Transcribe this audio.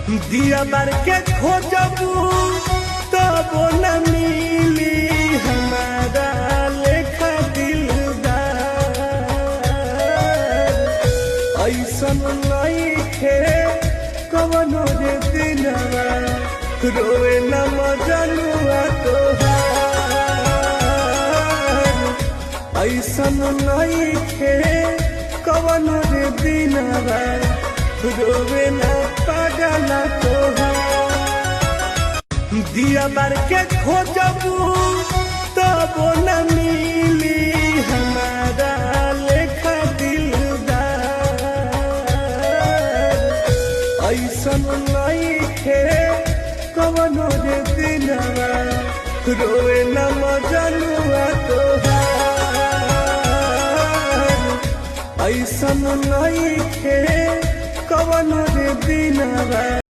दिया बार के खोजबू तब न मिली हमारा लेखा दिलदार। ऐसन नइखे कवनो रे दिनवा रोए न मजनुआ तोहार। ऐसन नइखे कवनो रे दिनवा रोवे न पागल तोहार। दिया बार के खोजबू तब न मिली हमारा लेखा दिलदार। ऐसन नइखे कवनो रे दिनवा रोए न मजनुआ तोहार। ऐसन नइखे कवनो रे दिनवा।